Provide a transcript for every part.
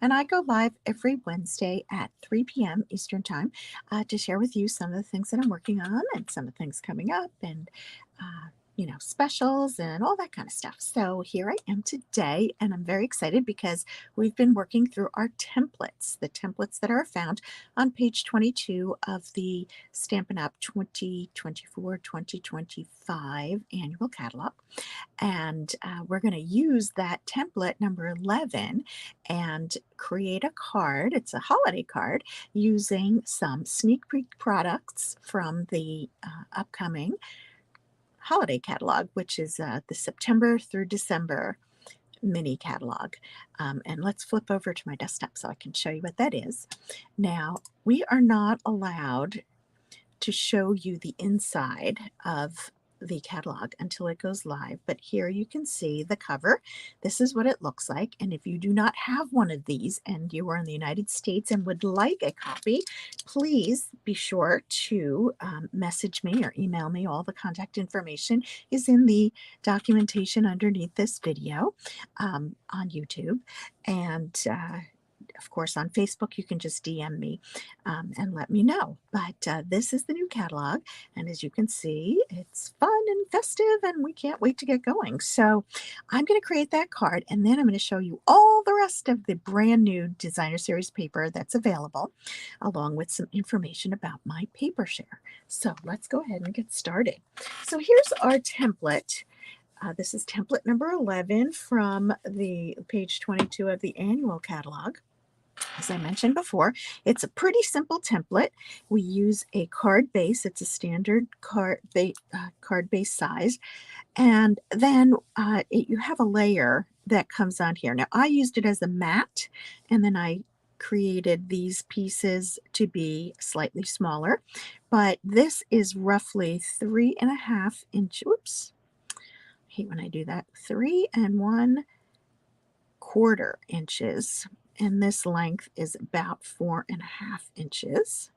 and I go live every Wednesday at 3 p.m. Eastern Time to share with you some of the things that I'm working on and some of the things coming up and specials and all that kind of stuff. So here I am today, and I'm very excited because we've been working through our templates, the templates that are found on page 22 of the Stampin' Up! 2024-2025 annual catalog. And we're going to use that template number 11 and create a card. It's a holiday card using some sneak peek products from the upcoming holiday catalog, which is the September through December mini catalog. And let's flip over to my desktop so I can show you what that is. Now, we are not allowed to show you the inside of the catalog until it goes live, but here you can see the cover. This is what it looks like, and if you do not have one of these and you are in the United States and would like a copy, please be sure to message me or email me. All the contact information is in the documentation underneath this video on YouTube, and of course, on Facebook, you can just DM me and let me know. But this is the new catalog. And as you can see, it's fun and festive, and we can't wait to get going. So I'm going to create that card, and then I'm going to show you all the rest of the brand new Designer Series paper that's available, along with some information about my paper share. So let's go ahead and get started. So here's our template. This is template number 11 from the page 22 of the annual catalog. As I mentioned before, it's a pretty simple template. We use a card base. It's a standard card base size. And then you have a layer that comes on here. Now, I used it as a mat, and then I created these pieces to be slightly smaller. But this is roughly 3.5 inch. Whoops. I hate when I do that. 3 1/4 inches. And this length is about 4.5 inches.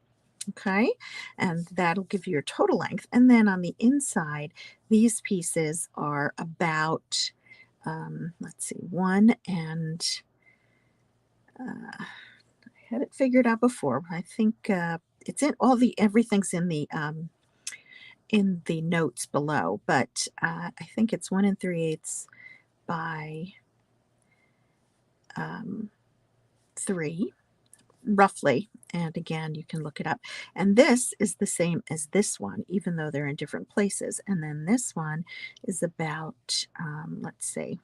Okay, and that'll give you your total length. And then on the inside, these pieces are about, let's see, I had it figured out before. I think it's in everything's in the notes below, but I think it's 1 3/8 by 3, roughly. And again, you can look it up. And this is the same as this one, even though they're in different places. And then this one is about, let's see,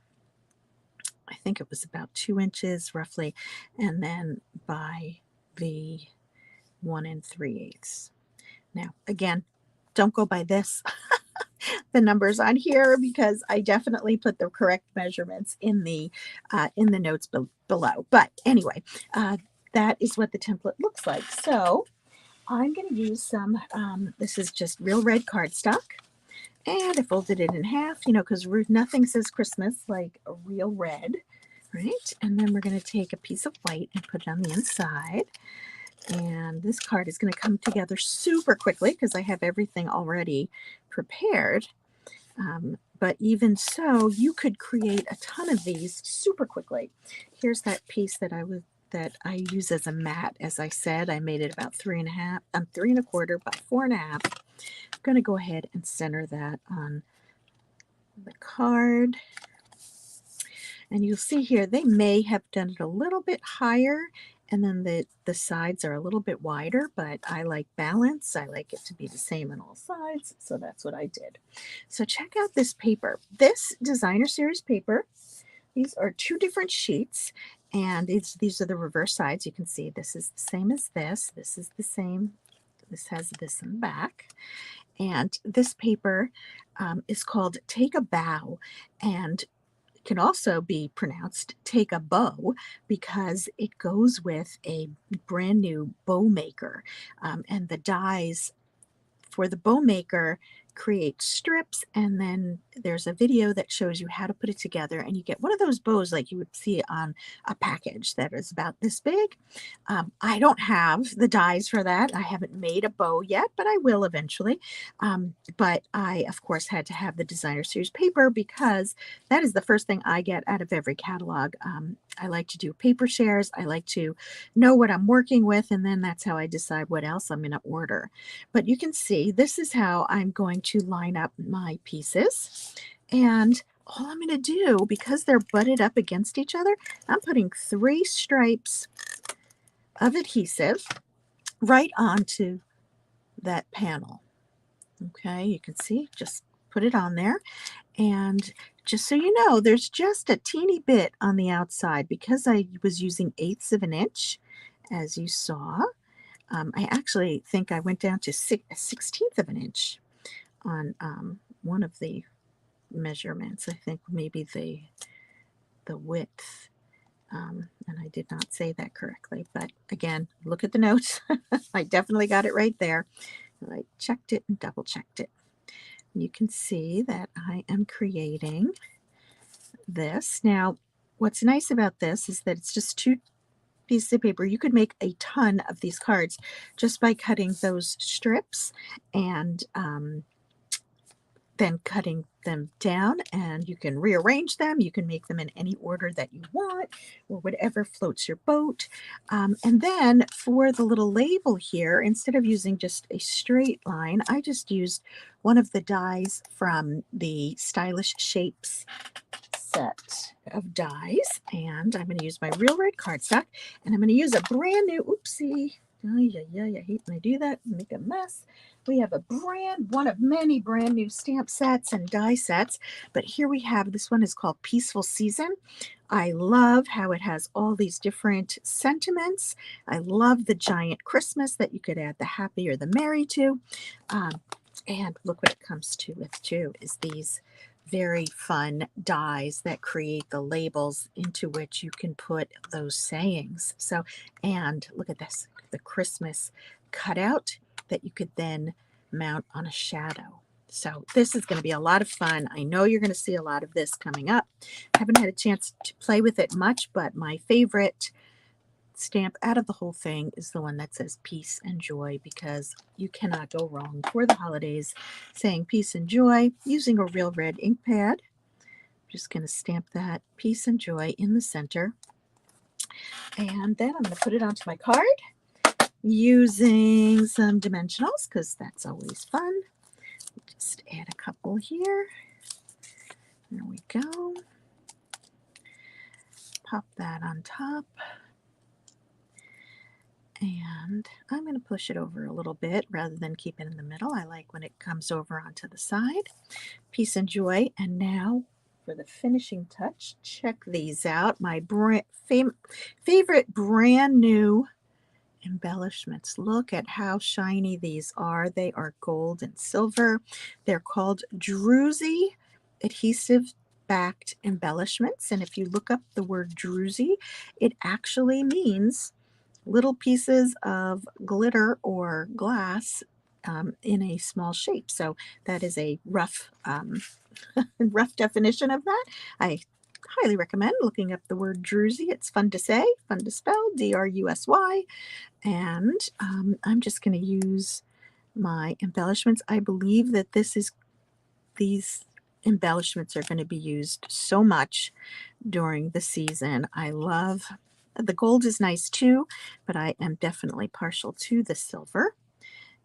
I think it was about 2 inches roughly. And then by the 1 3/8. Now, again, don't go by this. The numbers on here, because I definitely put the correct measurements in the notes below. But anyway, that is what the template looks like. So I'm going to use some, this is just real red cardstock, and I folded it in half, because nothing says Christmas like a real red, right? And then we're going to take a piece of white and put it on the inside. And this card is going to come together super quickly because I have everything already prepared. But even so, you could create a ton of these super quickly. Here's that piece that I use as a mat. As I said, I made it about 3 1/4 by 4.5. I'm going to go ahead and center that on the card. And you'll see here, they may have done it a little bit higher, and then the sides are a little bit wider, but I like balance. I like it to be the same on all sides, so that's what I did. So check out this paper. This Designer Series paper, these are 2 different sheets, and these are the reverse sides. You can see this is the same as this. This is the same. This has this in the back. And this paper is called Take a Bow, and can also be pronounced take a bow because it goes with a brand new bow maker. And the dies for the bow maker create strips, and then there's a video that shows you how to put it together, and you get one of those bows like you would see on a package that is about this big. I don't have the dies for that. I haven't made a bow yet, but I will eventually. But I, of course, had to have the designer series paper because that is the first thing I get out of every catalog. I like to do paper shares. I like to know what I'm working with, and then that's how I decide what else I'm going to order. But you can see this is how I'm going to line up my pieces. And all I'm going to do, because they're butted up against each other, I'm putting 3 stripes of adhesive right onto that panel. Okay, you can see, just put it on there. And just so you know, there's just a teeny bit on the outside because I was using 1/8 of an inch, as you saw. I actually think I went down to 1/16 of an inch on one of the measurements. I think maybe the width, and I did not say that correctly. But again, look at the notes. I definitely got it right there. I checked it and double checked it. You can see that I am creating this. Now, what's nice about this is that it's just 2 pieces of paper. You could make a ton of these cards just by cutting those strips and then cutting them down, and you can rearrange them. You can make them in any order that you want or whatever floats your boat. And then for the little label here, instead of using just a straight line, I just used one of the dies from the Stylish Shapes set of dies, and I'm going to use my Real Red cardstock, and I'm going to use a brand new, oopsie, I hate when I do that, make a mess. We have one of many brand new stamp sets and die sets, but here we have, this one is called Peaceful Season. I love how it has all these different sentiments. I love the giant Christmas that you could add the happy or the merry to. And look what it comes to with too, is these very fun dies that create the labels into which you can put those sayings. So, and look at this, the Christmas cutout that you could then mount on a shadow. So this is going to be a lot of fun. I know you're going to see a lot of this coming up. I haven't had a chance to play with it much, but my favorite stamp out of the whole thing is the one that says peace and joy, because you cannot go wrong for the holidays saying peace and joy using a Real Red ink pad. I'm just going to stamp that peace and joy in the center, and then I'm going to put it onto my card using some dimensionals because that's always fun. Just add a couple here. There we go. Pop that on top. And I'm going to push it over a little bit rather than keep it in the middle. I like when it comes over onto the side. Peace and joy. And now for the finishing touch, check these out. My favorite brand new embellishments. Look at how shiny these are. They are gold and silver. They're called Druzy adhesive backed embellishments. And if you look up the word Druzy, it actually means little pieces of glitter or glass in a small shape. So that is a rough rough definition of that. I highly recommend looking up the word Druzy. It's fun to say, fun to spell, Drusy. And I'm just going to use my embellishments. I believe that these embellishments are going to be used so much during the season. I love the gold is nice too, but I am definitely partial to the silver.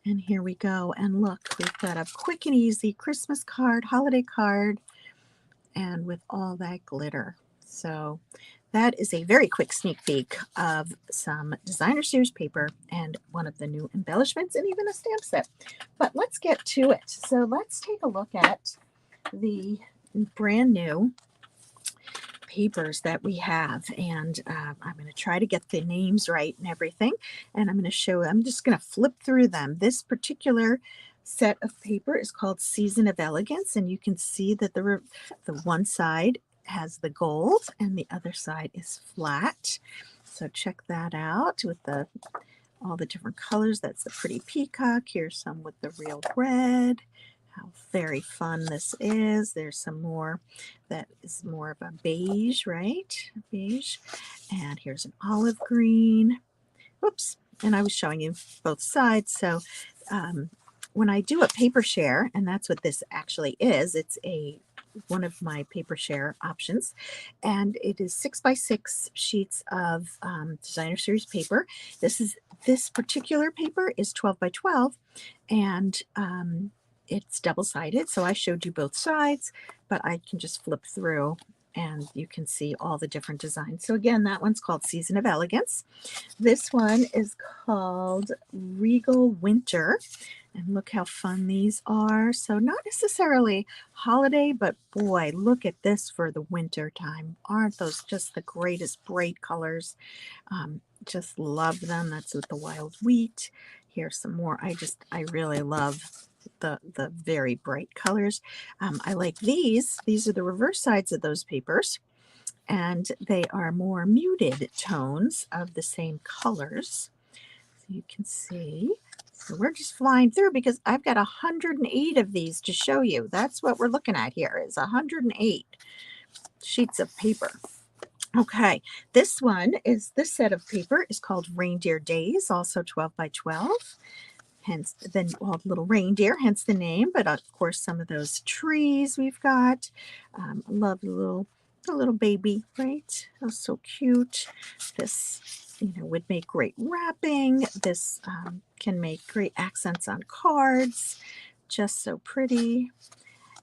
And here we go. And look, we've got a quick and easy Christmas card, holiday card, and with all that glitter. So that is a very quick sneak peek of some designer series paper and one of the new embellishments and even a stamp set. But let's get to it. So let's take a look at the brand new papers that we have, and I'm going to try to get the names right and everything, and I'm just going to flip through them. This particular set of paper is called Season of Elegance, and you can see that the one side has the gold and the other side is flat. So check that out with all the different colors. That's the pretty peacock. Here's some with the real red how very fun this is. There's some more that is more of a beige, right? Beige. And here's an olive green. Whoops. And I was showing you both sides. So when I do a paper share, and that's what this actually is, it's one of my paper share options, and it is 6x6 sheets of designer series paper. This particular paper is 12x12, and it's double-sided, so I showed you both sides, but I can just flip through and you can see all the different designs. So again, that one's called Season of Elegance. This one is called Regal Winter. And look how fun these are. So not necessarily holiday, but boy, look at this for the winter time. Aren't those just the greatest bright colors? Just love them. That's with the wild wheat. Here's some more. I really love the very bright colors. I like these. These are the reverse sides of those papers, and they are more muted tones of the same colors. So you can see. So we're just flying through because I've got 108 of these to show you. That's what we're looking at here is 108 sheets of paper. Okay, this set of paper is called Reindeer Days, also 12x12. Hence the little reindeer, hence the name. But of course, some of those trees we've got. I love the little baby, right? Oh, so cute. This, would make great wrapping. This can make great accents on cards. Just so pretty.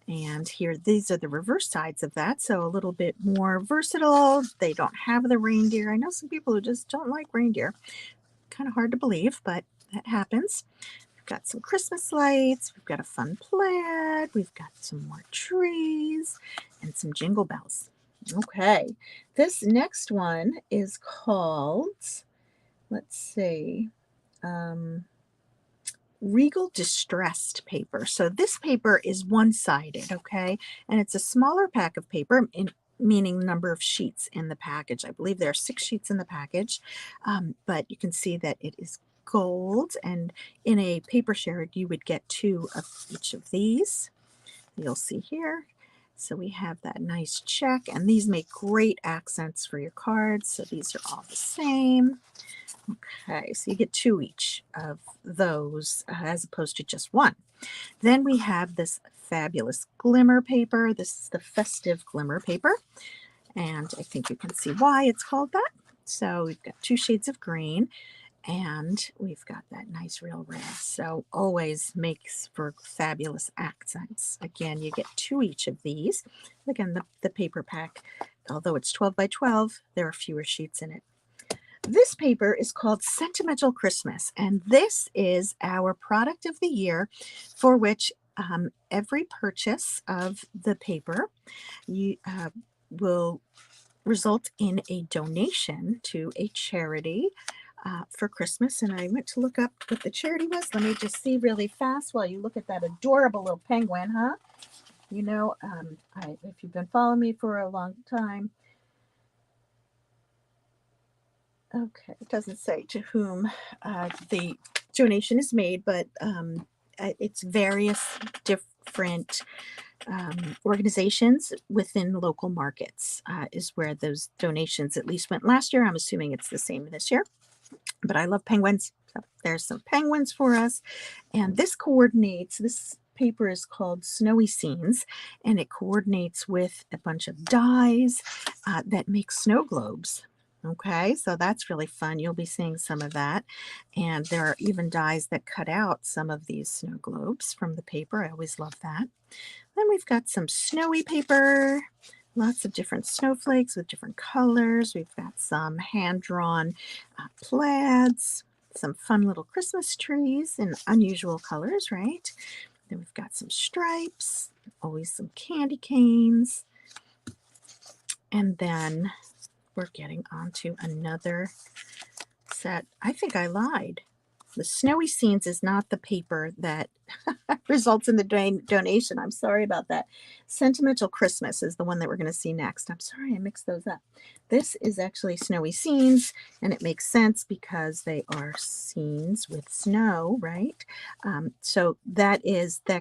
And here, these are the reverse sides of that, so a little bit more versatile. They don't have the reindeer. I know some people who just don't like reindeer. Kind of hard to believe, but that happens. We've got some Christmas lights. We've got a fun plaid. We've got some more trees and some jingle bells. Okay, this next one is called, let's see, Regal Distressed paper. So this paper is one-sided, okay? And it's a smaller pack of paper, meaning number of sheets in the package. I believe there are 6 sheets in the package, but you can see that it is gold, and in a paper share you would get 2 of each of these. You'll see here. So we have that nice check, and these make great accents for your cards. So these are all the same. Okay, so you get 2 each of those as opposed to just 1. Then we have this fabulous glimmer paper. This is the festive glimmer paper, and I think you can see why it's called that. So we've got 2 shades of green, and we've got that nice real red. So always makes for fabulous accents. Again, you get 2 each of these. Again, the paper pack, although it's 12x12, there are fewer sheets in it. This paper is called Sentimental Christmas, and this is our product of the year, for which every purchase of the paper will result in a donation to a charity for Christmas. And I went to look up what the charity was. Let me just see really fast while you look at that adorable little penguin, huh? If you've been following me for a long time, okay, it doesn't say to whom the donation is made, but it's various different organizations within local markets is where those donations at least went last year. I'm assuming it's the same this year, but I love penguins. So there's some penguins for us. And this paper is called Snowy Scenes, and it coordinates with a bunch of dies that make snow globes. Okay, so that's really fun. You'll be seeing some of that. And there are even dies that cut out some of these snow globes from the paper. I always love that. Then we've got some snowy paper, lots of different snowflakes with different colors. We've got some hand-drawn plaids, some fun little Christmas trees in unusual colors, right? Then we've got some stripes, always some candy canes. And then we're getting onto another set. I think I lied. The Snowy Scenes is not the paper that results in the donation. I'm sorry about that. Sentimental Christmas is the one that we're going to see next. I'm sorry I mixed those up. This is actually Snowy Scenes, and it makes sense because they are scenes with snow, right? So that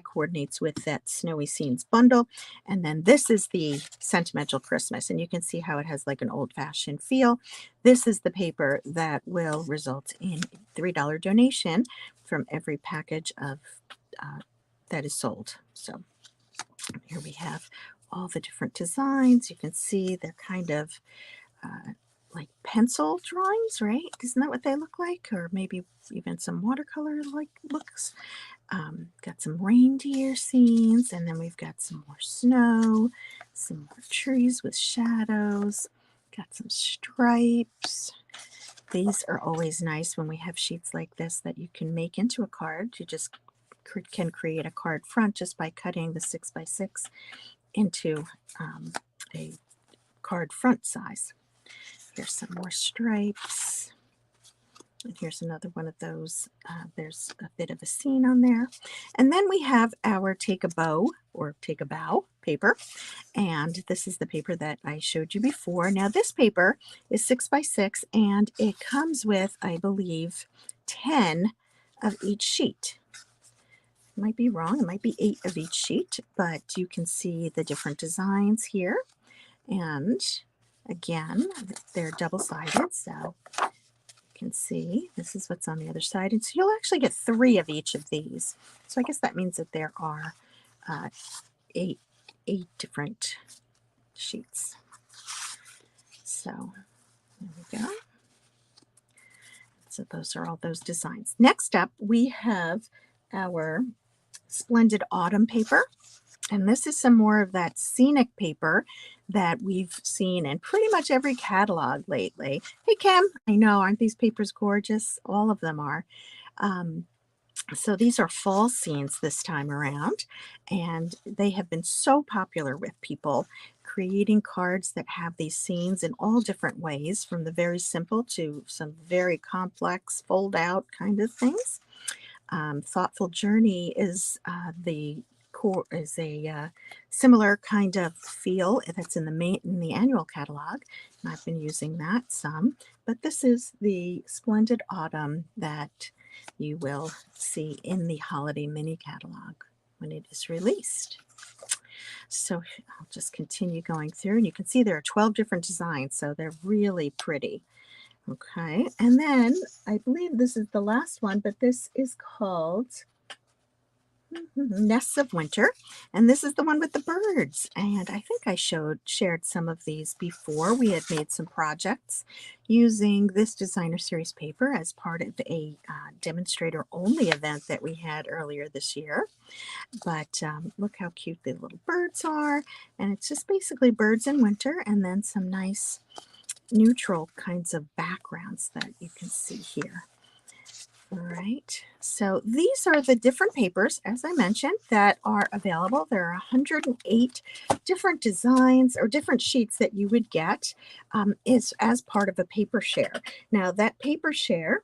coordinates with that Snowy Scenes bundle. And then this is the Sentimental Christmas, and you can see how it has like an old-fashioned feel. This is the paper that will result in a $3 donation from every package of that is sold. So here we have all the different designs. You can see they're kind of like pencil drawings, right? Isn't that what they look like? Or maybe even some watercolor like looks. Got some reindeer scenes, and then we've got some more snow, some more trees with shadows, got some stripes. These are always nice when we have sheets like this that you can make into a card. You just can create a card front just by cutting the 6x6 into a card front size. Here's some more stripes. And here's another one of those. There's a bit of a scene on there. And then we have our Take a Bow or Take a Bow paper. And this is the paper that I showed you before. Now this paper is 6x6 and it comes with, I believe, 10 of each sheet. Might be wrong. It might be 8 of each sheet, but you can see the different designs here. And again, they're double-sided, so you can see this is what's on the other side. And so you'll actually get 3 of each of these. So I guess that means that there are 8 different sheets. So there we go. So those are all those designs. Next up, we have our Splendid Autumn paper, and this is some more of that scenic paper that we've seen in pretty much every catalog lately. Hey Kim, I know, aren't these papers gorgeous? All of them are. So these are fall scenes this time around, and they have been so popular with people creating cards that have these scenes in all different ways, from the very simple to some very complex fold out kind of things. Thoughtful Journey is a similar kind of feel that's in the annual catalog, and I've been using that some. But this is the Splendid Autumn that you will see in the holiday mini catalog when it is released. So I'll just continue going through, and you can see there are 12 different designs, so they're really pretty. Okay, and then I believe this is the last one, but this is called Nests of Winter, and this is the one with the birds. And I think I shared some of these before. We had made some projects using this designer series paper as part of a demonstrator only event that we had earlier this year. But look how cute the little birds are, and it's just basically birds in winter, and then some nice neutral kinds of backgrounds that you can see here. All right, so these are the different papers, as I mentioned, that are available. There are 108 different designs or different sheets that you would get as part of a paper share. Now, that paper share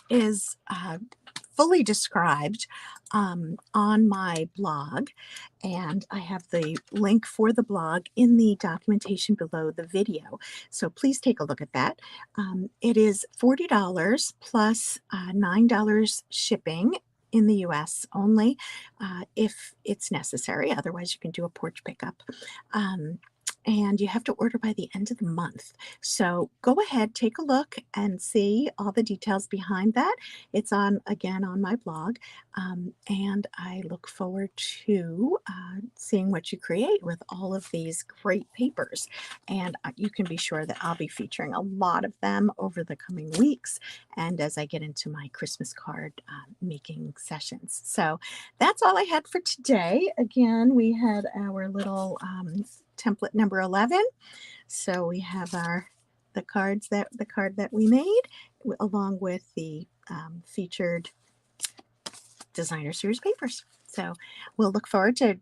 is fully described on my blog, and I have the link for the blog in the documentation below the video, so please take a look at that. It is $40 plus $9 shipping in the US only if it's necessary. Otherwise you can do a porch pickup. And you have to order by the end of the month. So go ahead, take a look and see all the details behind that. It's again on my blog. And I look forward to seeing what you create with all of these great papers. And you can be sure that I'll be featuring a lot of them over the coming weeks and as I get into my Christmas card making sessions. So that's all I had for today. Again, we had our little template number 11. So we have the card that we made along with the featured designer series papers. So we'll look forward to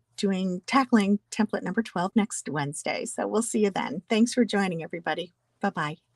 tackling template number 12 next Wednesday. So we'll see you then. Thanks for joining, everybody. Bye-bye.